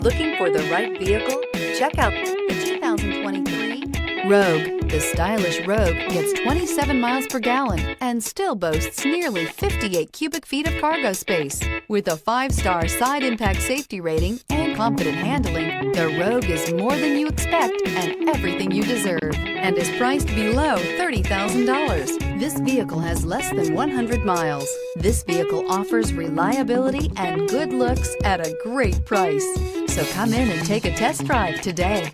Looking for the right vehicle? Check out the 2023 Rogue. The stylish Rogue gets 27 miles per gallon and still boasts nearly 58 cubic feet of cargo space. With a 5-star side impact safety rating and confident handling, the Rogue is more than you expect and everything you deserve, and is priced below $30,000. This vehicle has less than 100 miles. This vehicle offers reliability and good looks at a great price. So come in and take a test drive today.